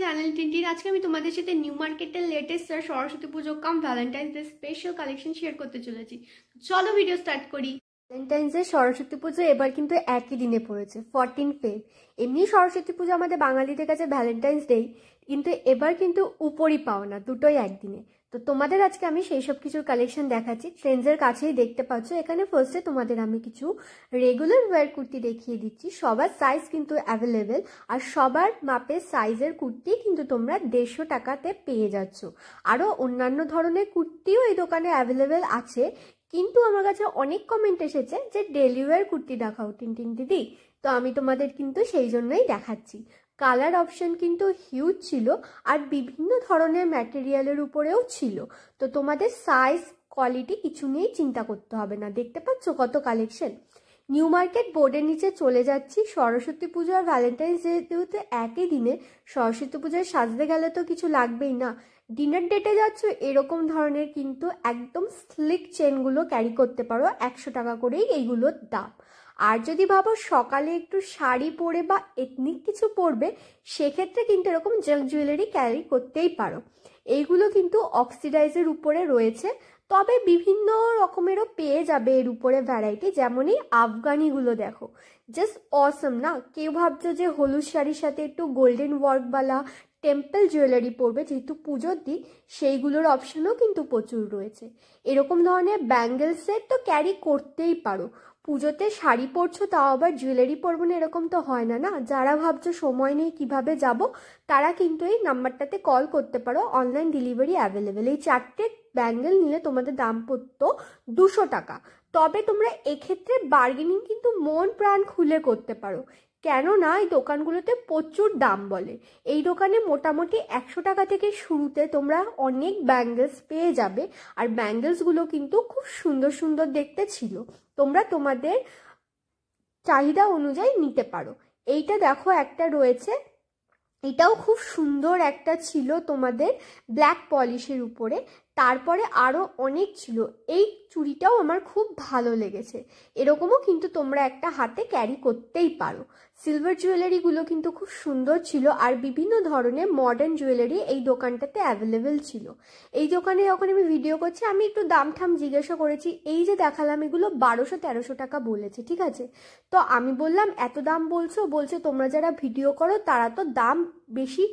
Channel Tintin. আজকে আমি তোমাদের সাথে নিউ মার্কেটের লেটেস্ট আর Saraswati Puja come Valentine's Day special collection share করতে চলেছি। চলো ভিডিও স্টার্ট করি। ভ্যালেন্টাইন্স ডে সরস্বতী পুজো এবার কিন্তু একই দিনে পড়েছে, 14 ফেব। এমনি সরস্বতী পুজো আমাদের বাঙালিদের কাছে ভ্যালেন্টাইন্স ডে, কিন্তু এবার কিন্তু উপরই পাওনা, দুটোই একদিনে। তো তোমাদের আজকে আমি সেই সব কিছুর কালেকশন দেখাচ্ছি। ট্রেন্ডসের কাছেই দেখতে পাচ্ছ। এখানে ফার্স্টে তোমাদের আমি কিছু রেগুলার ওয়্যার কুর্তি দেখিয়ে দিচ্ছি। সবার সাইজ কিন্তু অ্যাভেলেবেল, আর সবার মাপের সাইজের কুর্তি কিন্তু তোমরা 150 টাকাতে পেয়ে যাচ্ছ। আরও অন্যান্য ধরনের কুর্তিও এই দোকানে অ্যাভেলেবেল আছে, কিন্তু আমার কাছে অনেক কমেন্ট এসেছে যে ডেলি ওয়্যার কুর্তি দেখাও টিনটিন দিদি। তো আমি তোমাদের কিন্তু সেই জন্যই দেখাচ্ছি। কালার অপশন কিন্তু হিউজ ছিল, আর বিভিন্ন ধরনের ম্যাটেরিয়ালের উপরেও ছিল। তো তোমাদের সাইজ কোয়ালিটি কিছু নিয়েই চিন্তা করতে হবে না। দেখতে পাচ্ছ কত কালেকশন। নিউ মার্কেট বোর্ডের নিচে চলে যাচ্ছি। সরস্বতী পুজো আর ভ্যালেন্টাইন্স ডে যেহেতু একই দিনে, সরস্বতী পুজোয় সাজতে গেলে তো কিছু লাগবেই না। ডিনার ডেটে যাচ্ছ, এরকম ধরনের কিন্তু একদম স্লিক চেনগুলো ক্যারি করতে পারো। 100 টাকা করেই এইগুলোর দাম। আর যদি ভাবো সকালে একটু শাড়ি পরে বা এথনিক কিছু পরবে, সেক্ষেত্রে কিন্তু এরকম জাঙ্ক জুয়েলারি ক্যারি করতেই পারো। এইগুলো কিন্তু অক্সিডাইজের উপরে রয়েছে, তবে বিভিন্ন রকমেরও পেয়ে যাবে এর উপরে ভ্যারাইটি। যেমনই আফগানিগুলো দেখো, জাস্ট অসম না? কেউ ভাবছো যে হলুদ শাড়ির সাথে একটু গোল্ডেন ওয়ার্কওয়ালা টেম্পল জুয়েলারি পরবে, যেহেতু পুজোর দিন, সেইগুলোর অপশনও কিন্তু প্রচুর রয়েছে। এরকম ধরনের ব্যাঙ্গেল সেট তো ক্যারি করতেই পারো। পুজোতে শাড়ি পরছো, তাও আবার জুয়েলারি পরবো না, এরকম তো হয় না। না, যারা ভাবছো সময় নেই কিভাবে যাব, তারা কিন্তু এই নাম্বারটাতে কল করতে পারো। Online delivery available. এই 4টে ব্যাঙ্গেল নিলে তোমাদের দাম পড়তো 200 টাকা। তবে তোমরা এক্ষেত্রে বার্গেনিং কিন্তু মন প্রাণ খুলে করতে পারো, কেননা এই দোকানগুলোতে প্রচুর দাম বলে। এই দোকানে মোটামুটি 100 টাকা থেকে শুরুতে তোমরা অনেক ব্যাঙ্গেলস পেয়ে যাবে। আর ব্যাঙ্গেলসগুলো কিন্তু খুব সুন্দর সুন্দর দেখতে ছিল। তোমরা তোমাদের চাহিদা অনুযায়ী নিতে পারো। এইটা দেখো একটা রয়েছে, এটাও খুব সুন্দর একটা ছিল তোমাদের ব্ল্যাক পলিশের উপরে। তারপরে আরও অনেক ছিল। এই চুড়িটাও আমার খুব ভালো লেগেছে। এরকমও কিন্তু তোমরা একটা হাতে ক্যারি করতেই পারো। সিলভার জুয়েলারিগুলো কিন্তু খুব সুন্দর ছিল, আর বিভিন্ন ধরনের মডার্ন জুয়েলারি এই দোকানটাতে অ্যাভেলেবেল ছিল। এই দোকানে যখন আমি ভিডিও করছি, আমি একটু দাম ঠাম জিজ্ঞাসা করেছি। এই যে দেখালাম, এগুলো 1200-1300 টাকা বলেছে, ঠিক আছে? তো আমি বললাম এত দাম বলছে তোমরা যারা ভিডিও করো তারা তো দাম বেশি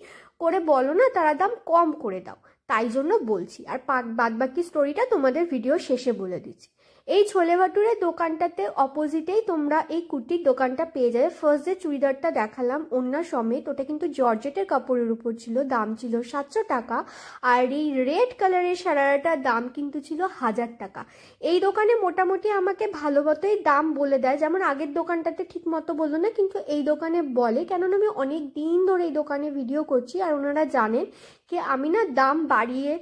করে বলো না, তারা দাম কম করে দাও, তাই জন্য বলছি। আর বাদবাকি স্টোরিটা তোমাদের ভিডিও শেষে বলে দিচ্ছি। এই ছোলে ভাটুরের দোকানটাতে অপোজিটেই তোমরা এই কুর্তির দোকানটা পেয়ে যাবে। ফার্স্ট যে চুড়িদারটা দেখালাম ওড়না সমেত, ওটা কিন্তু জর্জেটের কাপড়ের উপর ছিল, দাম ছিল 700 টাকা। আর এই রেড কালারের সারারাটার দাম কিন্তু ছিল 1000 টাকা। এই দোকানে মোটামুটি আমাকে ভালো মতোই দাম বলে দেয়, যেমন আগের দোকানটাতে ঠিক মতো বললো না, কিন্তু এই দোকানে বলে। কেননা আমি অনেক দিন ধরে এই দোকানে ভিডিও করছি, আর ওনারা জানেন কি আমি না দাম বাড়িয়ে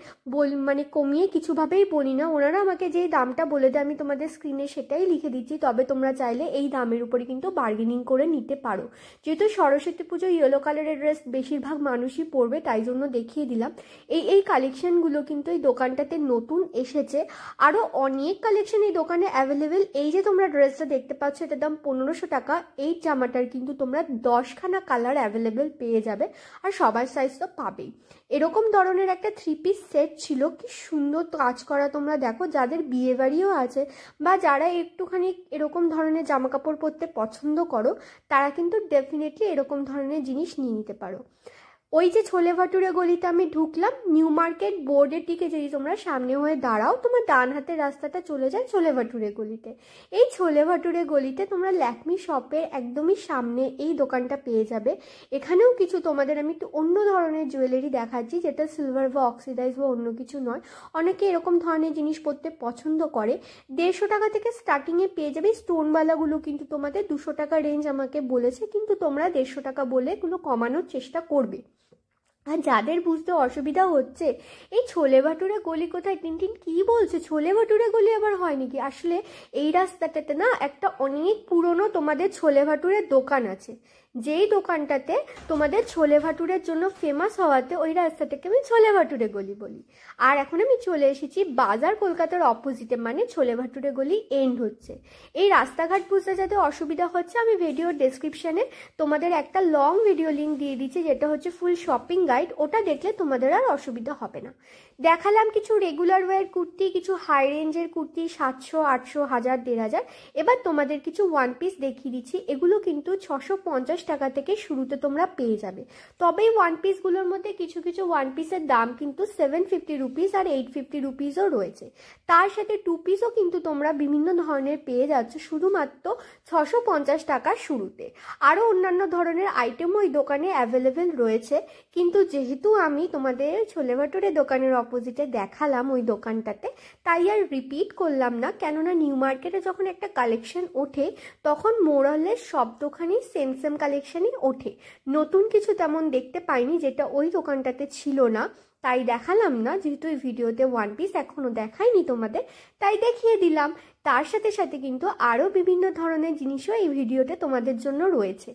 মানে কমিয়ে কিছুভাবেই বলি না। ওনারা আমাকে যেই দামটা বলে দেয়, আমি তোমাদের স্ক্রিনে সেটাই লিখে দিচ্ছি। তবে তোমরা চাইলে এই দামের উপরে কিন্তু বার্গেনিং করে নিতে পারো। যেহেতু সরস্বতী পুজো ইয়েলো কালারের ড্রেস বেশিরভাগ মানুষই পরবে, তাই জন্য দেখিয়ে দিলাম। এই কালেকশনগুলো কিন্তু এই দোকানটাতে নতুন এসেছে। আরও অনেক কালেকশন এই দোকানে অ্যাভেলেবেল। এই যে তোমরা ড্রেসটা দেখতে পাচ্ছ, এটার দাম 1500 টাকা। এই জামাটার কিন্তু তোমরা 10খানা কালার অ্যাভেলেবেল পেয়ে যাবে, আর সবার সাইজ তো পাবেই। এরকম ধরনের একটা 3 পিস সেট ছিল, কি সুন্দর কাজ করা। তোমরা দেখো, যাদের বিয়ে বাড়িও আছে বা যারা একটুখানি এরকম ধরনের জামা কাপড় পরতে পছন্দ করো, তারা কিন্তু ডেফিনেটলি এরকম ধরনের জিনিস নিয়ে নিতে পারো। ওই যে ছোলে ভাটুরে গলিতে আমি ঢুকলাম, নিউ মার্কেট বোর্ডের দিকে যদি তোমরা সামনে হয়ে দাঁড়াও, তোমার ডান হাতের রাস্তাটা চলে যায় ছোলে ভাটুরে গলিতে। এই ছোলে ভাটুরে গলিতে তোমরা ল্যাকমি শপের একদমই সামনে এই দোকানটা পেয়ে যাবে। এখানেও কিছু তোমাদের আমি একটু অন্য ধরনের জুয়েলারি দেখাচ্ছি, যেটা সিলভার বা অক্সিডাইজ বা অন্য কিছু নয়। অনেকে এরকম ধরনের জিনিস পরতে পছন্দ করে। 150 টাকা থেকে স্টার্টিংয়ে পেয়ে যাবে। স্টোনওয়ালাগুলো কিন্তু তোমাদের 200 টাকা রেঞ্জ আমাকে বলেছে, কিন্তু তোমরা 150 টাকা বলে এগুলো কমানোর চেষ্টা করবে। আর যাদের বুঝতে অসুবিধা হচ্ছে এই ছোলে ভাটুরে গলি কোথায়, টিনটিন কি বলছে, ছোলে ভাটুরে গলি আবার হয় নাকি? আসলে এই রাস্তাটাতে না একটা অনেক পুরনো তোমাদের ছোলে ভাটুরের দোকান আছে, যেই দোকানটাতে তোমাদের ছোলে ভাটুরের জন্য ফেমাস হওয়াতে ওই রাস্তাটাকে আমি ছোলে ভাটুরে গলি বলি। আর এখন আমি চলে এসেছি বাজার কলকাতার অপোজিটে, মানে ছোলে ভাটুরে গলি এন্ড হচ্ছে। এই রাস্তাঘাট বুঝতে যাতে অসুবিধা হচ্ছে, আমি ভিডিওর ডেসক্রিপশানে তোমাদের একটা লং ভিডিও লিঙ্ক দিয়ে দিচ্ছি, যেটা হচ্ছে ফুল শপিং গাইড। ওটা দেখলে তোমাদের আর অসুবিধা হবে না। দেখালাম কিছু রেগুলার ওয়্যার কুর্তি, কিছু হাই রেঞ্জের কুর্তি 700, 800, 1000, 1500। এবার তোমাদের কিছু ওয়ান পিস দেখিয়ে দিচ্ছি। এগুলো কিন্তু 650 টাকা থেকে শুরুতে তোমরা পেয়ে যাবে। তবে এই ওয়ান পিসগুলোর মধ্যে কিছু কিছু ওয়ান পিসের দাম কিন্তু 750 রুপিস আর 850 রুপিসও রয়েছে। তার সাথে টু পিসও কিন্তু তোমরা বিভিন্ন ধরনের পেয়ে যাচ্ছ শুধুমাত্র 650 টাকা শুরুতে। আরও অন্যান্য ধরনের আইটেমও ওই দোকানে অ্যাভেলেবেল রয়েছে, কিন্তু যেহেতু আমি তোমাদের ছোলে ভাটুরে দোকানের অপোজিটে দেখালাম ওই দোকানটাতে, তাই আর রিপিট করলাম না। কেননা নিউ মার্কেটে যখন একটা কালেকশন ওঠে তখন মোরালের সব দোকানেই সেম সেম কালেকশনই ওঠে। নতুন কিছু তেমন দেখতে পাইনি যেটা ওই দোকানটাতে ছিল না, তাই দেখালাম না। যেহেতু এই ভিডিওতে ওয়ান পিস এখনো দেখাইনি তোমাদের, তাই দেখিয়ে দিলাম। তার সাথে সাথে কিন্তু আরও বিভিন্ন ধরনের জিনিসও এই ভিডিওতে তোমাদের জন্য রয়েছে।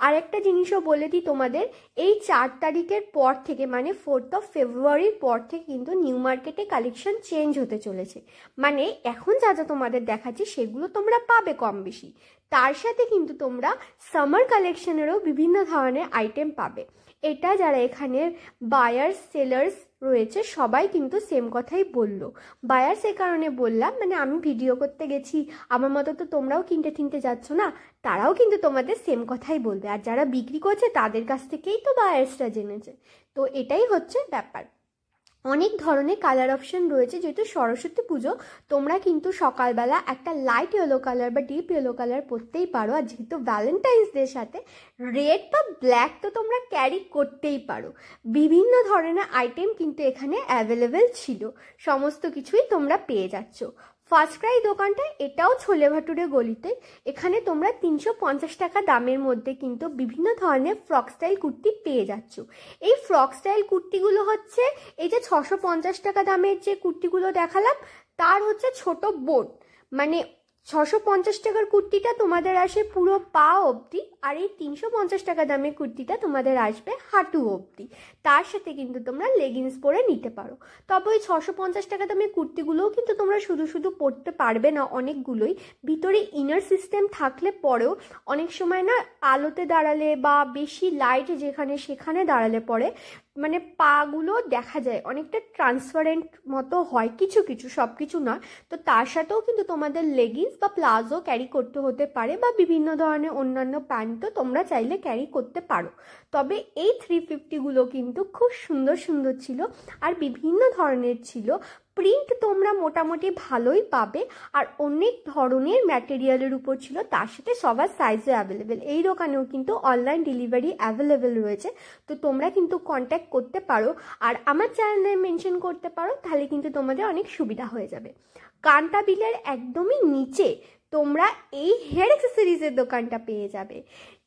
আর একটা জিনিসও বলে দিই তোমাদের, এই 4 তারিখের পর থেকে, মানে 4th of February পর থেকে কিন্তু নিউ মার্কেটে কালেকশন চেঞ্জ হতে চলেছে। মানে এখন যা যা তোমাদের দেখাচ্ছি সেগুলো তোমরা পাবে কম বেশি, তার সাথে কিন্তু তোমরা সামার কালেকশনেরও বিভিন্ন ধরনের আইটেম পাবে। এটা যারা এখানে বায়ার্স সেলার্স রয়েছে সবাই কিন্তু সেম কথাই বললো। বায়ার্স এ কারণে বললাম, মানে আমি ভিডিও করতে গেছি, আমার মতো তো তোমরাও কিনতে কিনতে যাচ্ছ না, তারাও কিন্তু তোমাদের সেম কথাই বলবে। আর যারা বিক্রি করছে তাদের কাছ থেকেই তো বায়ার্সরা জেনেছে। তো এটাই হচ্ছে ব্যাপার। অনেক ধরনের কালার অপশন রয়েছে। যেহেতু সরস্বতী পুজো, তোমরা কিন্তু সকালবেলা একটা লাইট ইয়েলো কালার বা ডিপ ইয়েলো কালার পরতেই পারো। আর যেহেতু ভ্যালেন্টাইন্স ডের সাথে রেড বা ব্ল্যাক তো তোমরা ক্যারি করতেই পারো। বিভিন্ন ধরনের আইটেম কিন্তু এখানে অ্যাভেলেবেল ছিল, সমস্ত কিছুই তোমরা পেয়ে যাচ্ছ। ফার্স্ট ক্রাই দোকানটা, এটাও ছোলে ভাটুরে গলিতে। এখানে তোমরা 350 টাকা দামের মধ্যে কিন্তু বিভিন্ন ধরনের ফ্রক স্টাইল কুর্তি পেয়ে যাচ্ছ। এই ফ্রক স্টাইল কুর্তিগুলো হচ্ছে এই যে 650 টাকা দামের যে কুর্তিগুলো দেখালাম তার হচ্ছে ছোট বোর্ড। মানে 650 টাকার কুর্তিটা তোমাদের আসে পুরো পা অবধি, আর এই 350 টাকা দামের কুর্তিটা তোমাদের আসবে হাঁটু অবধি। তার সাথে কিন্তু তোমরা লেগিংস পরে নিতে পারো। তবে ওই 650 টাকা দামের কুর্তিগুলোও কিন্তু তোমরা শুধু শুধু পরতে পারবে না, অনেকগুলোই ভিতরে ইনার সিস্টেম থাকলে পরেও অনেক সময় না আলোতে দাঁড়ালে বা বেশি লাইট যেখানে সেখানে দাঁড়ালে পরে মানে পাগুলো দেখা যায় অনেকটা ট্রান্সপারেন্ট মতো হয়, কিছু কিছু, সব কিছু নয়। তো তার সাথেও কিন্তু তোমাদের লেগিংস বা প্লাজো ক্যারি করতে হতে পারে, বা বিভিন্ন ধরনের অন্যান্য প্যান্টও তোমরা চাইলে ক্যারি করতে পারো। তবে এই 350গুলো কিন্তু খুব সুন্দর সুন্দর ছিল আর বিভিন্ন ধরনের ছিল। প্রিন্ট তোমরা মোটামুটি ভালোই পাবে আর অনেক ধরনের ম্যাটেরিয়ালের উপর ছিল, তার সাথে সবার সাইজও অ্যাভেলেবেল। এই দোকানেও কিন্তু অনলাইন ডেলিভারি অ্যাভেলেবেল রয়েছে, তো তোমরা কিন্তু কন্ট্যাক্ট করতে পারো আর আমার চ্যানেলে মেনশন করতে পারো, তাহলে কিন্তু তোমাদের অনেক সুবিধা হয়ে যাবে। কান্টাবিলের একদমই নিচে তোমরা এই হেয়ার অ্যাক্সেসরিজের দোকানটা পেয়ে যাবে।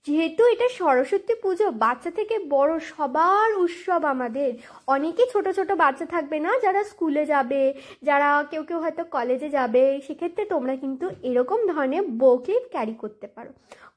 যেহেতু এটা সরস্বতী পুজো, বাচ্চা থেকে বড় সবার উৎসব আমাদের। অনেকে ছোট ছোট বাচ্চা থাকবে না, যারা স্কুলে যাবে, যারা কেউ কেউ হয়তো কলেজে যাবে, সেক্ষেত্রে তোমরা কিন্তু এরকম ধরনের বো ক্লিপ ক্যারি করতে পারো।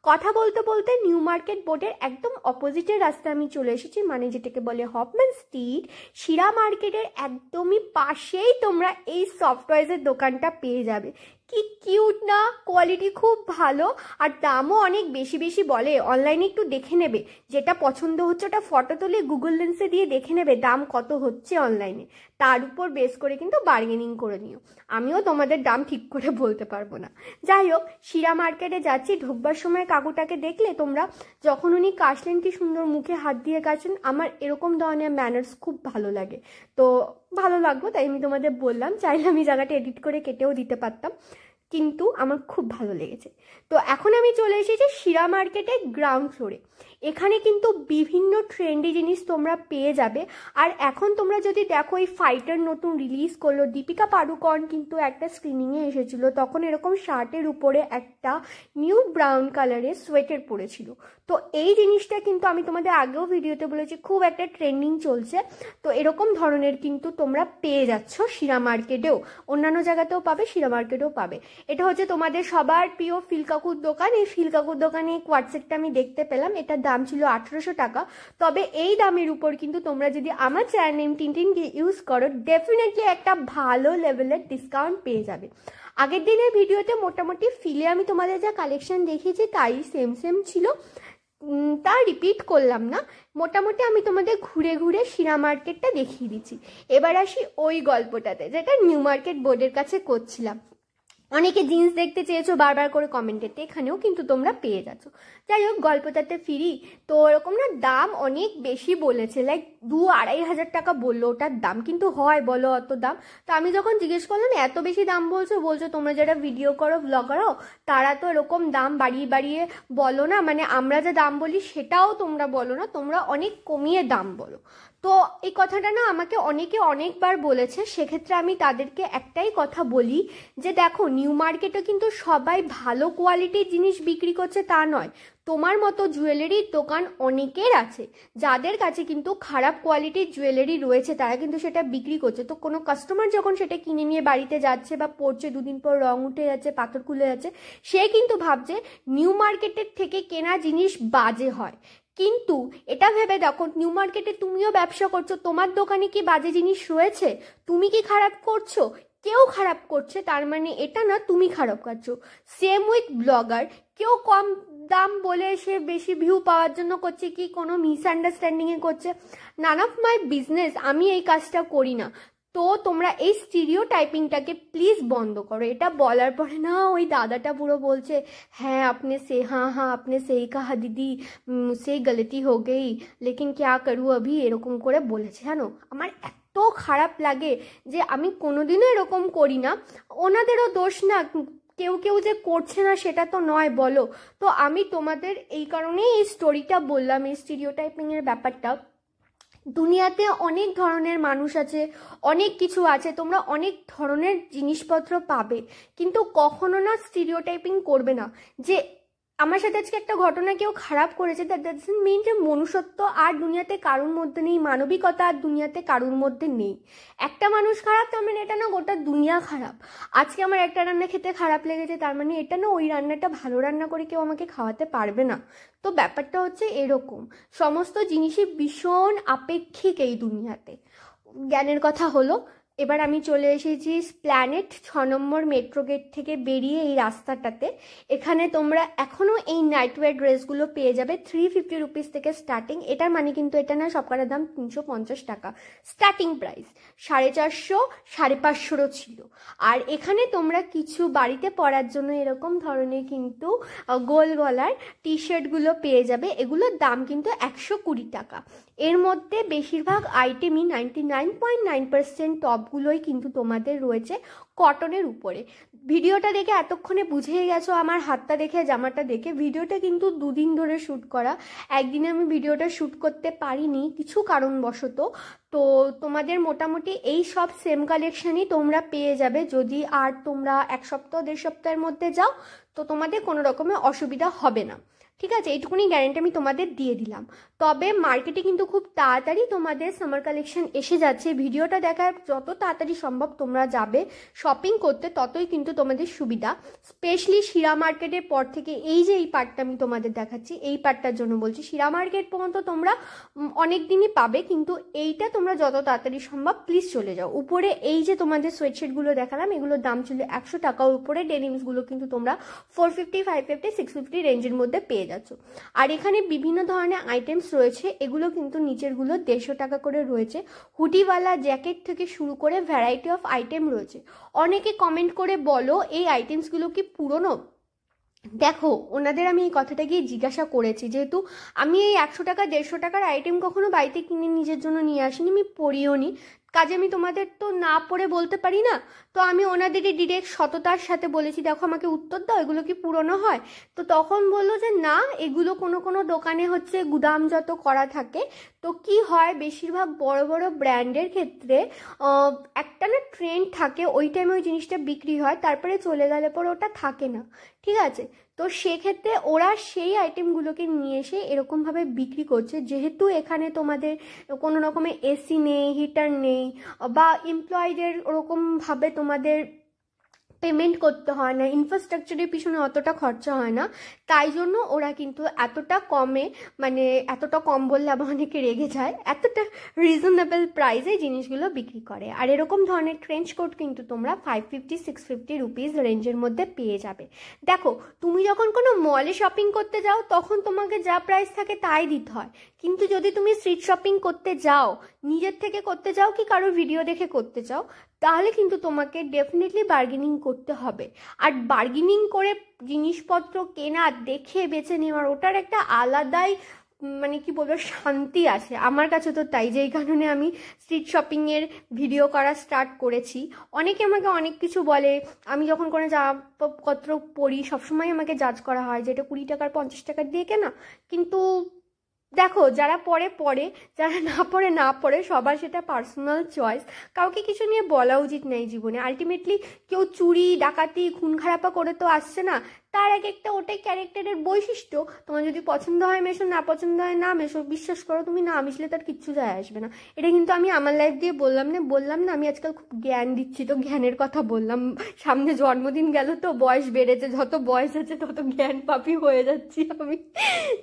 কথা বলতে বলতে নিউ মার্কেট বোর্ডের একদম অপোজিটের রাস্তা আমি চলে এসেছি, মানে যেটাকে বলে হপম্যান স্ট্রিট। শিরা মার্কেটের একদমই পাশেই তোমরা এই সফটওয়্যারের দোকানটা পেয়ে যাবে। কি কিউট না, কোয়ালিটি খুব ভালো আর দামও অনেক বেশি বেশি বলে। অনলাইনে একটু দেখে নেবে, যেটা পছন্দ হচ্ছে ওটা ফটো তুলে গুগল লেন্সে দিয়ে দেখে নেবে দাম কত হচ্ছে অনলাইনে, তার উপর বেস করে কিন্তু বার্গেনিং করে নিও। আমিও তোমাদের দাম ঠিক করে বলতে পারবো না। যাই হোক, শিরা মার্কেটে যাচ্ছি, ঢোকবার সময় কাকুটাকে দেখলে তোমরা, যখন উনি কাশলেন কি সুন্দর মুখে হাত দিয়ে কাছেন, আমার এরকম ধরনের ম্যানার্স খুব ভালো লাগে। তো ভালো লাগলো তাই আমি তোমাদের বললাম, চাইলে আমি জায়গাটা এডিট করে কেটেও দিতে পারতাম, কিন্তু আমার খুব ভালো লেগেছে। তো এখন আমি চলে এসেছি শিরা মার্কেটের গ্রাউন্ড ফ্লোরে। এখানে কিন্তু বিভিন্ন ট্রেন্ডি জিনিস তোমরা পেয়ে যাবে। আর এখন তোমরা যদি দেখো এই ফাইটার নতুন রিলিজ করলো, দীপিকা পাডুকোন কিন্তু একটা স্ক্রিনিংয়ে এসেছিল, তখন এরকম শার্টের উপরে একটা নিউ ব্রাউন কালারের সোয়েটার পরেছিল। তো এই জিনিসটা কিন্তু আমি তোমাদের আগেও ভিডিওতে বলেছি খুব একটা ট্রেন্ডিং চলছে। তো এরকম ধরনের কিন্তু তোমরা পেয়ে যাচ্ছ শিরা মার্কেটেও, অন্যান্য জায়গাতেও পাবে, শিরা মার্কেটেও পাবে। এটা হচ্ছে তোমাদের সবার প্রিয় ফিলকাকুর দোকান। এই ফিলকাকুর দোকানে এই কোয়ার্টসেটটা আমি দেখতে পেলাম, এটার দাম ছিল 1800 টাকা। তবে এই দামের উপর কিন্তু তোমরা যদি আমার চ্যানেল নেম টিনটিনকে ইউজ করো, ডেফিনেটলি একটা ভালো লেভেলের ডিসকাউন্ট পেয়ে যাবে। আগের দিনের ভিডিওতে মোটামুটি ফিলে আমি তোমাদের যা কালেকশন দেখিয়েছি তাই সেম সেম ছিল, তা রিপিট করলাম না। মোটামুটি আমি তোমাদের ঘুরে ঘুরে শিরা মার্কেটটা দেখিয়ে দিচ্ছি। এবার আসি ওই গল্পটাতে যেটা নিউ মার্কেট বোর্ডের কাছে করছিলাম। অনেকে জিন্স দেখতে চেয়েছো বারবার করে কমেন্টেতে, এখানেও কিন্তু তোমরা পেয়ে যাচ্ছ। যাই হোক, গল্পটাতে ফিরি। তো ওরকম না দাম অনেক বেশি বলেছে, লাইক 2-2500 টাকা বললো ওটার দাম, কিন্তু হয় বলো অত দাম? তো আমি যখন জিজ্ঞেস করলাম এত বেশি দাম বলছো তোমরা যারা ভিডিও করো ব্লগারও, তারা তো এরকম দাম বাড়িয়ে বাড়িয়ে বলো না, মানে আমরা যে দাম বলি সেটাও তোমরা বলো না, তোমরা অনেক কমিয়ে দাম বলো। তো এই কথাটা না আমাকে অনেকে অনেকবার বলেছে, সেক্ষেত্রে আমি তাদেরকে একটাই কথা বলি যে দেখো, নিউ মার্কেটে কিন্তু সবাই ভালো কোয়ালিটির জিনিস বিক্রি করছে তা নয়। তোমার মতো জুয়েলারির দোকান অনেকের আছে যাদের কাছে কিন্তু খারাপ কোয়ালিটির জুয়েলারি রয়েছে, তারা কিন্তু সেটা বিক্রি করছে। তো কোনো কাস্টমার যখন সেটা কিনে নিয়ে বাড়িতে যাচ্ছে বা পড়ছে, দুদিন পর রং উঠে যাচ্ছে, পাথর খুলে যাচ্ছে, সে কিন্তু ভাবছে নিউ মার্কেটের থেকে কেনা জিনিস বাজে হয়। কিন্তু এটা ভেবে দেখো, নিউ মার্কেটে তুমিও ব্যবসা করছো, তোমার দোকানে কি বাজে জিনিস রয়েছে? তুমি কি খারাপ করছো? কেউ খারাপ করছে, তার মানে এটা না তুমি খারাপ করছো। সেম উইথ ব্লগার, কেউ কম দাম বলে সে বেশি ভিউ পাওয়ার জন্য করছে কি কোনো মিসআন্ডারস্ট্যান্ডিংয়ে করছে, নান অফ মাই বিজনেস, আমি এই কাজটা করি না। তো তোমরা এই স্টিরিও টাইপিংটাকে প্লিজ বন্ধ করো। এটা বলার পরে না ওই দাদাটা পুরো বলছে হ্যাঁ আপনি সে हाँ আপনি সেই কাহা দিদি, মুঝসে গলতি হো গই লেকিন ক্যা করু অভি, এরকম করে বলেছে। জানো আমার এত খারাপ লাগে যে আমি কোনোদিনও এরকম করি না, ওনাদেরও দোষ না, কেউ কেউ যে করছে না সেটা তো নয় বলো। তো আমি তোমাদের এই কারণেই এই স্টোরিটা বললাম, এই স্টিরিওটাইপিংয়ের ব্যাপারটা। দুনিয়াতে অনেক ধরনের মানুষ আছে, অনেক কিছু আছে, তোমরা অনেক ধরনের জিনিসপত্র পাবে, কিন্তু কখনো না স্টিরিওটাইপিং করবে না। যে আমার সাথে আজকে একটা ঘটনা কেউ খারাপ করেছে, দ্যাট ডাজন্ট মিন যে মনুষ্যত্ব আর দুনিয়াতে কারুর মধ্যে নেই, মানবিকতা আর দুনিয়াতে কারুর মধ্যে নেই। একটা মানুষ খারাপ তার মানে এটা না গোটা দুনিয়া খারাপ। আজকে আমার একটা রান্না খেতে খারাপ লেগেছে, তার মানে এটা না ওই রান্নাটা ভালো রান্না করে কেউ আমাকে খাওয়াতে পারবে না। তো ব্যাপারটা হচ্ছে এরকম, সমস্ত জিনিসই ভীষণ আপেক্ষিক এই দুনিয়াতে। জ্ঞানের কথা হলো। এবার আমি চলে এসেছি স্প্ল্যানেট 6 নম্বর মেট্রো গেট থেকে বেরিয়ে এই রাস্তাটাতে। এখানে তোমরা এখনও এই নাইটওয়্যার ড্রেসগুলো পেয়ে যাবে 350 রুপিস থেকে স্টার্টিং। এটার মানে কিন্তু এটা না, সবকটার দাম 350 টাকা স্টার্টিং প্রাইস, 450, 550ও ছিল। আর এখানে তোমরা কিছু বাড়িতে পরার জন্য এরকম ধরনের কিন্তু গোল গলার টি শার্টগুলো পেয়ে যাবে, এগুলোর দাম কিন্তু 120 টাকা। এর মধ্যে বেশিরভাগ আইটেমই 99.9% টপগুলোই কিন্তু তোমাদের রয়েছে কটনের উপরে। ভিডিওটা দেখে এতক্ষণে বুঝেই গেছো আমার হাতটা দেখে, জামাটা দেখে। ভিডিওটা কিন্তু 2 দিন ধরে শ্যুট করা, একদিনে আমি ভিডিওটা শ্যুট করতে পারিনি কিছু কারণবশত। তো তোমাদের মোটামুটি এই সব সেম কালেকশনই তোমরা পেয়ে যাবে। যদি আর তোমরা 1 সপ্তাহ 1.5 সপ্তাহের মধ্যে যাও তো তোমাদের কোনো রকমের অসুবিধা হবে না, ঠিক আছে? এইটুকুনি গ্যারেন্টি আমি তোমাদের দিয়ে দিলাম। তবে মার্কেটে কিন্তু খুব তাড়াতাড়ি তোমাদের সামার কালেকশন এসে যাচ্ছে। ভিডিওটা দেখার যত তাড়াতাড়ি সম্ভব তোমরা যাবে শপিং করতে, ততই কিন্তু তোমাদের সুবিধা। স্পেশালি শিরা মার্কেটের পর থেকে এই যে এই পার্টটা আমি তোমাদের দেখাচ্ছি, এই পার্টটার জন্য বলছি। শিরা মার্কেট পর্যন্ত তোমরা অনেক দিনই পাবে, কিন্তু এইটা তোমরা যত তাড়াতাড়ি সম্ভব প্লিজ চলে যাও। উপরে এই যে তোমাদের সোয়েটশার্টগুলো দেখালাম, এগুলোর দাম ছিল 100 টাকা। উপরে ডেনিমসগুলো কিন্তু তোমরা 450, 550, 650 রেঞ্জের মধ্যে পেয়ে যাচ্ছ। আর এখানে বিভিন্ন ধরনের আইটেমস রয়েছে, এগুলো কিন্তু নিচেরগুলো 150 টাকা করে রয়েছে। হুডিওয়ালা জ্যাকেট থেকে শুরু করে ভ্যারাইটি অফ আইটেম রয়েছে। অনেকে কমেন্ট করে বলো এই আইটেমসগুলো কি পুরনো? দেখো, ওনাদের আমি এই কথাটা গিয়ে জিজ্ঞাসা করেছি, যেহেতু আমি এই 100 টাকা 150 টাকার আইটেম কখনো বাড়িতে কিনে নিজের জন্য নিয়ে আসিনি, আমি পরিও নি, কাজে আমি তোমাদের তো না পড়ে বলতে পারি না। তো আমি ওনাদেরই ডিরেক্ট সততার সাথে বলেছি, দেখো আমাকে উত্তর দাও, এগুলো কি পুরনো হয়? তো তখন বললো যে না, এগুলো কোনো কোনো দোকানে হচ্ছে গুদামজাত করা থাকে। তো কি হয়, বেশিরভাগ বড় বড় ব্র্যান্ডের ক্ষেত্রে একটা না ট্রেন্ড থাকে, ওই টাইমে ওই জিনিসটা বিক্রি হয়, তারপরে চলে গেলে পরে ওটা থাকে না, ঠিক আছে? তো সেক্ষেত্রে ওরা সেই আইটেমগুলোকে নিয়ে এসে এরকমভাবে বিক্রি করছে। যেহেতু এখানে তোমাদের কোনো রকমের এসি নেই, হিটার নেই, বা এমপ্লয়ীদের ওরকমভাবে তোমাদের পেমেন্ট করতে হয় না, ইনফ্রাস্ট্রাকচারের পিছনে অতটা খরচা হয় না, তাই জন্য ওরা কিন্তু এতটা কমে, মানে এতটা কম বললে আবার অনেকে রেগে যায়, এতটা রিজনেবল প্রাইসে জিনিসগুলো বিক্রি করে। আর এরকম ধরনের ট্রেঞ্চ কোট কিন্তু তোমরা 550-650 রুপিস রেঞ্জের মধ্যে পেয়ে যাবে। দেখো, তুমি যখন কোনো মলে শপিং করতে যাও তখন তোমাকে যা প্রাইস থাকে তাই দিতে হয়, কিন্তু যদি তুমি স্ট্রিট শপিং করতে যাও, নিজের থেকে করতে যাও কি কারো ভিডিও দেখে করতে চাও, তাহলে কিন্তু তোমাকে ডেফিনেটলি বার্গেনিং করতে হবে। আর বার্গেনিং করে জিনিসপত্র কেনা, দেখে বেছে নেওয়ার, ওটার একটা আলাদাই মানে কি বলবো শান্তি আছে আমার কাছে। তো তাই যেই কারণে আমি স্ট্রিট শপিংয়ের ভিডিও করা স্টার্ট করেছি। অনেকে আমাকে অনেক কিছু বলে, আমি যখন কোনো জামাপত্র পরি সবসময় আমাকে জাজ করা হয় যে এটা 20 টাকার 50 টাকার দিয়ে কেনা, কিন্তু দেখো যারা পড়ে পড়ে, যারা না পড়ে না পড়ে, সবার সেটা পার্সোনাল চয়েস, কাউকে কিছু নিয়ে বলা উচিত নেই জীবনে। আলটিমেটলি কেউ চুরি ডাকাতি খুন খারাপা করে তো আসছে না, তার এক একটা ওটাই ক্যারেক্টারের বৈশিষ্ট্য। তোমার যদি পছন্দ হয় মেশো, না পছন্দ হয় না মেশো, বিশ্বাস করো তুমি না মিশলে তার কিচ্ছু যায় আসবে না। এটা কিন্তু আমি আমার লাইফ দিয়ে বললাম না আমি আজকাল খুব জ্ঞান দিচ্ছি, তো জ্ঞানের কথা বললাম। সামনে জন্মদিন গেল, তো বয়স বেড়েছে, যত বয়স আছে তত জ্ঞান পাপি হয়ে যাচ্ছি আমি।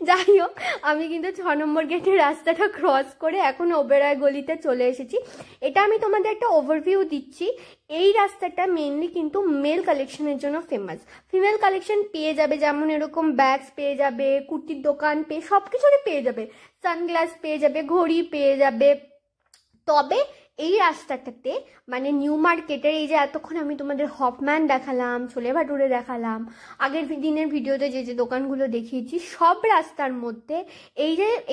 যাই হোক, আমি কিন্তু 6 নম্বর গেটের রাস্তাটা ক্রস করে এখন ওবেরয় গলিতে চলে এসেছি। এটা আমি তোমাদের একটা ওভারভিউ দিচ্ছি। এই রাস্তাটা মেইনলি কিন্তু মেল কালেকশনের জন্য ফেমাস। ফিমেল কালেকশন পেয়ে যাবে, যেমন এরকম ব্যাগস পেয়ে যাবে, কুর্তির দোকান সব কিছুরই পেয়ে যাবে, সানগ্লাস পেয়ে যাবে, ঘড়ি পেয়ে যাবে। তবে এই রাস্তাটাতে মানে নিউ মার্কেটের এই যে এতক্ষণ আমি তোমাদের হফম্যান দেখালাম, ছোলে ভাটুরে দেখালাম, আগের দিনের ভিডিওতে যে যে দোকানগুলো দেখিয়েছি, সব রাস্তার মধ্যে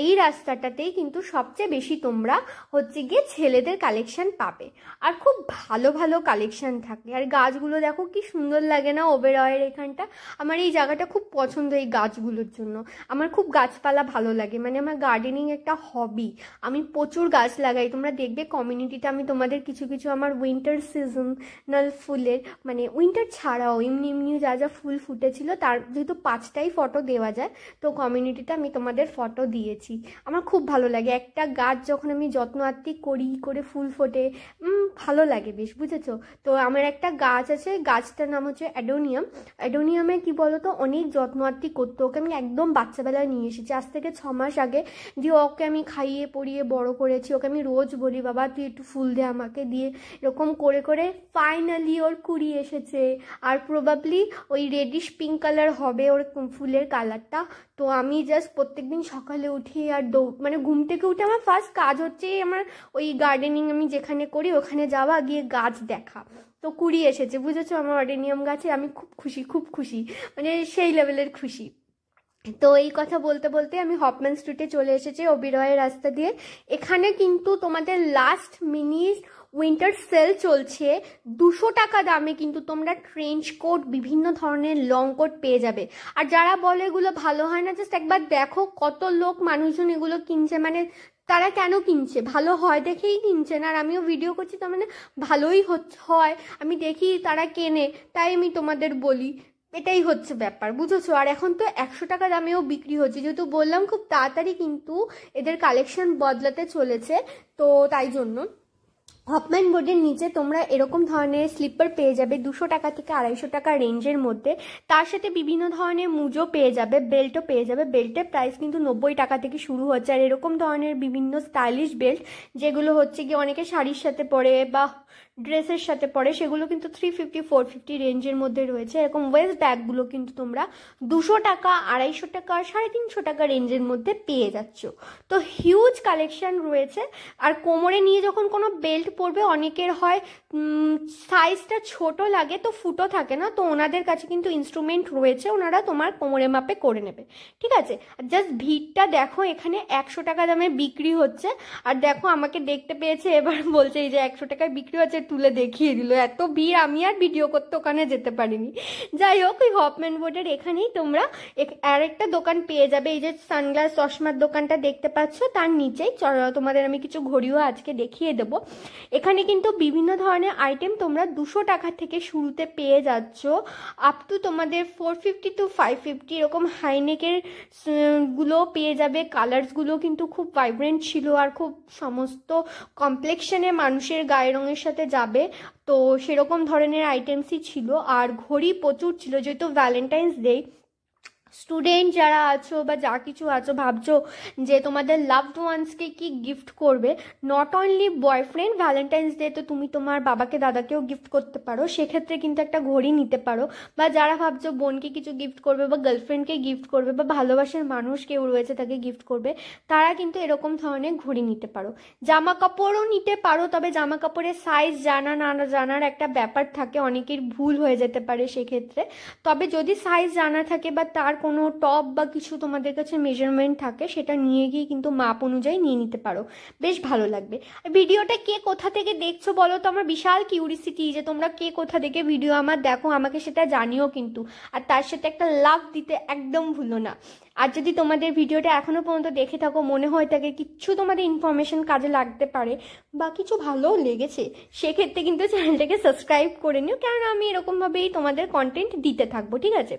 এই রাস্তাটাতেই কিন্তু সবচেয়ে বেশি তোমরা হচ্ছে গিয়ে ছেলেদের কালেকশন পাবে। আর খুব ভালো ভালো কালেকশন থাকে। আর গাছগুলো দেখো কি সুন্দর লাগে না ওবেরয়ের এখানটা? আমার এই জায়গাটা খুব পছন্দ এই গাছগুলোর জন্য। আমার খুব গাছপালা ভালো লাগে, মানে আমার গার্ডেনিং একটা হবি, আমি প্রচুর গাছ লাগাই। তোমরা দেখবে কমিউনিটিতে আমি তোমাদের কিছু কিছু আমার উইন্টার সিজনাল ফুলের, মানে উইন্টার ছাড়াও এমনি এমনিও যা যা ফুল ফুটেছিল তার যেহেতু 5টাই ফটো দেওয়া যায়, তো কমিউনিটিতে আমি তোমাদের ফটো দিয়েছি। আমার খুব ভালো লাগে একটা গাছ যখন আমি যত্ন আত্তি করি, করে ফুল ফোটে, ভালো লাগে বেশ, বুঝেছো? তো আমার একটা গাছ আছে, গাছটার নাম হচ্ছে অ্যাডোনিয়াম। অ্যাডোনিয়ামে কি বলতো অনেক যত্ন আত্তি করতো, ওকে আমি একদম বাচ্চাবেলায় নিয়ে এসেছি, আজ থেকে 6 মাস আগে, দিয়ে ওকে আমি খাইয়ে পরিয়ে বড় করেছি। ওকে আমি রোজ বলি বাবা তুই একটু ফুল দে আমাকে, দিয়ে এরকম করে করে ফাইনালি ওর কুড়ি এসেছে। আর প্রবাবলি ওই রেডিশ পিঙ্ক কালার হবে ওর ফুলের কালারটা। তো আমি জাস্ট প্রত্যেকদিন সকালে উঠি আর মানে ঘুম থেকে উঠে আমার ফার্স্ট কাজ হচ্ছে আমার ওই গার্ডেনিং আমি যেখানে করি ওখানে যাওয়া, গিয়ে গাছ দেখা। তো কুড়ি এসেছে, বুঝেছো? আমার অডেনিয়াম গাছে আমি খুব খুশি, খুব খুশি, মানে সেই লেভেলের খুশি। তো এই কথা বলতে বলতে আমি হফম্যান স্ট্রিটে চলে এসেছি ওবেরয়ের রাস্তা দিয়ে। এখানে কিন্তু তোমাদের লাস্ট মিনিট উইন্টার সেল চলছে, 200 টাকা দামে কিন্তু তোমরা ট্রেঞ্চ কোট, বিভিন্ন ধরনের লং কোট পেয়ে যাবে। আর যারা বলে এগুলো ভালো হয় না, জাস্ট একবার দেখো কত লোক মানুষজন এগুলো কিনছে, মানে তারা কেন কিনছে? ভালো হয় দেখেই কিনছেন। আর আমিও ভিডিও করছি, তার মানে ভালোই হয়, আমি দেখি তারা কেনে, তাই আমি তোমাদের বলি, এটাই হচ্ছে ব্যাপার, বুঝেছো? আর এখন তো 100 টাকা দামেও বিক্রি হচ্ছে, যেহেতু বললাম খুব তাড়াতাড়ি কিন্তু এদের কালেকশন বদলাতে চলেছে, তো তাই জন্য হফম্যান বোর্ডের নিচে তোমরা এরকম ধরনের স্লিপার পেয়ে যাবে 200 টাকা থেকে 250 টাকা রেঞ্জের মধ্যে। তার সাথে বিভিন্ন ধরনের মুজো পেয়ে যাবে, বেল্টও পেয়ে যাবে। বেল্টের প্রাইস কিন্তু 90 টাকা থেকে শুরু হচ্ছে। আর এরকম ধরনের বিভিন্ন স্টাইলিশ বেল্ট, যেগুলো হচ্ছে কি অনেকে শাড়ির সাথে পরে বা ড্রেসের সাথে পরে, সেগুলো কিন্তু 350-450 রেঞ্জের মধ্যে রয়েছে। এরকম ওয়েস্ট ব্যাগগুলো কিন্তু তোমরা 200 টাকা, 250 টাকা, 350 টাকা রেঞ্জের মধ্যে পেয়ে যাচ্ছ। তো হিউজ কালেকশন রয়েছে। আর কোমরে নিয়ে যখন কোনো বেল্ট পরবে, অনেকের হয় সাইজটা ছোট লাগে তো ফুটো থাকে না, তো ওনাদের কাছে কিন্তু ইনস্ট্রুমেন্ট রয়েছে, ওনারা তোমার কোমরে মাপে করে নেবে, ঠিক আছে। জাস্ট ভিড়টা দেখো, এখানে 100 টাকা দামে বিক্রি হচ্ছে। আর দেখো আমাকে দেখতে পেয়েছে, এবার বলছে এই যে 100 টাকায় বিক্রি হচ্ছে, তুলে দেখিয়ে দিল। এত ভিড়, আমি আর ভিডিও করতে ওখানে যেতে পারিনি। যাই হোক, ওই হপম্যান বোর্ডের এখানেই তোমরা আরেকটা দোকান পেয়ে যাবে। এই যে সানগ্লাস চশমার দোকানটা দেখতে পাচ্ছ, তার নিচেই তোমাদের আমি কিছু ঘড়িও আজকে দেখিয়ে দেব। এখানে কিন্তু বিভিন্ন ধরনের আইটেম তোমরা 200 টাকা থেকে শুরুতে পেয়ে যাচ্ছ, আপ টু তোমাদের 450 to 550 এরকম হাইনেকের গুলো পেয়ে যাবে। কালার্সগুলো কিন্তু খুব ভাইব্রেন্ট ছিল আর খুব সমস্ত কমপ্লেক্সনে মানুষের গায়ের রঙের সাথে যাবে, তো সেরকম ধরনের আইটেমসই ছিল। আর ঘড়ি প্রচুর ছিল, যেহেতু ভ্যালেন্টাইন্স ডে, স্টুডেন্ট যারা আছো বা যা কিছু আছো ভাবছো যে তোমাদের লাভড ওয়ান্সকে কি গিফট করবে, not only boyfriend, Valentine's day তো তুমি তোমার বাবাকে দাদাকেও গিফট করতে পারো, সেক্ষেত্রে কিন্তু একটা ঘড়ি নিতে পারো। বা যারা ভাবছো বোনকে কিছু গিফট করবে বা গার্লফ্রেন্ডকে গিফট করবে বা ভালোবাসার মানুষ কেউ রয়েছে তাকে গিফট করবে, তারা কিন্তু এরকম ধরনের ঘড়ি নিতে পারো। জামা কাপড়ও নিতে পারো, তবে জামা কাপড়ের সাইজ জানা না জানার একটা ব্যাপার থাকে, অনেকের ভুল হয়ে যেতে পারে সেক্ষেত্রে। তবে যদি সাইজ জানা থাকে বা তার কোনো টপ বা কিছু তোমাদের কাছে মেজারমেন্ট থাকে, সেটা নিয়ে গিয়ে কিন্তু মাপ অনুযায়ী নিয়ে নিতে পারো, বেশ ভালো লাগবে। ভিডিওটা কে কোথা থেকে দেখছো বলো তো, আমার বিশাল কিউরিসিটি যে তোমরা কে কোথা থেকে ভিডিও আমার দেখো, আমাকে সেটা জানিও কিন্তু। আর তার সাথে একটা লাভ দিতে একদম ভুলো না। আর যদি তোমাদের ভিডিওটা এখনো পর্যন্ত দেখে থাকো, মনে হয় থাকে কিছু তোমাদের ইনফরমেশন কাজে লাগতে পারে বা কিছু ভালো লেগেছে, সেক্ষেত্রে কিন্তু চ্যানেলটাকে সাবস্ক্রাইব করে নিও, কারণ আমি এরকমভাবেই তোমাদের কন্টেন্ট দিতে থাকবো, ঠিক আছে।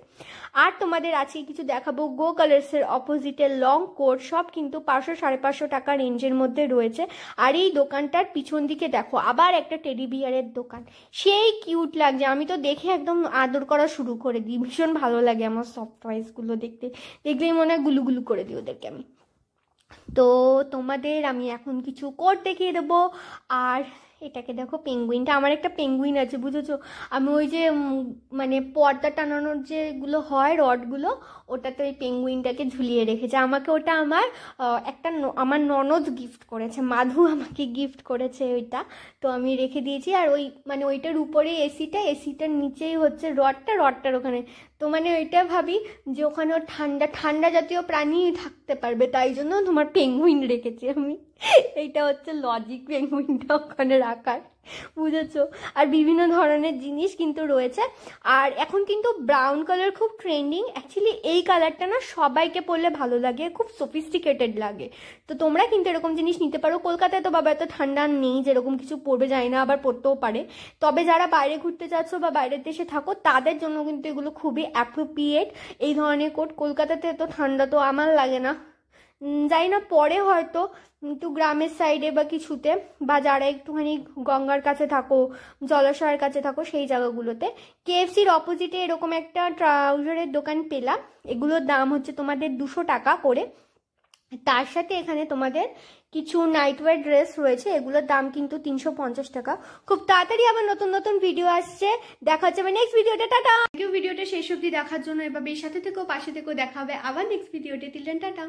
আর তোমাদের আজকে কিছু দেখাবো গো কালার্সের অপোজিটে লং কোট, সব কিন্তু 500-550 টাকা রেঞ্জের মধ্যে রয়েছে। আর এই দোকানটার পিছন দিকে দেখো আবার একটা টেডি বিয়ারের দোকান, সেই কিউট লাগছে, আমি তো দেখে একদম আদর করা শুরু করে দিই, ভীষণ ভালো লাগে আমার সফট টয়েসগুলো দেখতে, দেখলেই মনে হয় গুলুগুলু করে দিই ওদেরকে আমি। তো তোমাদের আমি এখন কিছু কোট দেখিয়ে দেবো। আর এটাকে দেখো, পেঙ্গুইনটা, আমার একটা পেঙ্গুইন আছে বুঝেছো, আমি ওই যে মানে পর্দা টানানোর যেগুলো হয় রডগুলো, ওটাতে ওই পেঙ্গুইনটাকে ঝুলিয়ে রেখেছে। আমাকে ওটা আমার আমার ননদ গিফট করেছে, মাধু আমাকে গিফট করেছে ওইটা, তো আমি রেখে দিয়েছি। আর ওই মানে ওইটার উপরে এসিটার নিচেই হচ্ছে রডটার ওখানে, তো মানে ওইটা ভাবি যে ওখানে ঠান্ডা জাতীয় প্রাণী থাকতে পারবে, তাই জন্য তোমার পেঙ্গুইন রেখেছি আমি। এইটা হচ্ছে লজিক, পেঙ্গুইনটা ওখানে রাখার, বুঝেছো। আর বিভিন্ন ধরনের জিনিস কিন্তু রয়েছে। আর এখন কিন্তু ব্রাউন কালার খুব ট্রেন্ডিং, অ্যাকচুয়ালি এই কালারটা না সবাইকে পরলে ভালো লাগে, খুব সফিস্টিকেটেড লাগে, তো তোমরা কিন্তু এরকম জিনিস নিতে পারো। কলকাতায় তো বাবা এত ঠান্ডা নেই যেরকম কিছু পরবে, যায় না, আবার পরতেও পারে, তবে যারা বাইরে ঘুরতে যাচ্ছ বা বাইরের দেশে থাকো তাদের জন্য কিন্তু এগুলো খুবই অ্যাপ্রোপ্রিয়েট, এই ধরনের কোট। কলকাতাতে এত ঠান্ডা তো আমার লাগে না, যাই না পরে হয়তো একটু গ্রামের সাইডে বা কিছুতে, বা যারা একটুখানি গঙ্গার কাছে থাকো, জলাশয়ের কাছে থাকো, সেই জায়গাগুলোতে। কেএফসির অপোজিটে এরকম একটা ট্রাউজারের দোকান পেলাম, এগুলোর দাম হচ্ছে তোমাদের 200 টাকা করে। তার সাথে এখানে তোমাদের কিছু নাইটওয়্যার ড্রেস রয়েছে, এগুলোর দাম কিন্তু 350 টাকা। খুব তাড়াতাড়ি আবার নতুন নতুন ভিডিও আসছে, দেখা হচ্ছে নেক্সট ভিডিওতে, টাটা। ভিডিওটা শেষ অবধি দেখার জন্য, এভাবে সাথে থেকেও পাশে থেকেও দেখা হবে আবার নেক্সট ভিডিওতে, টিল দেন টাটা।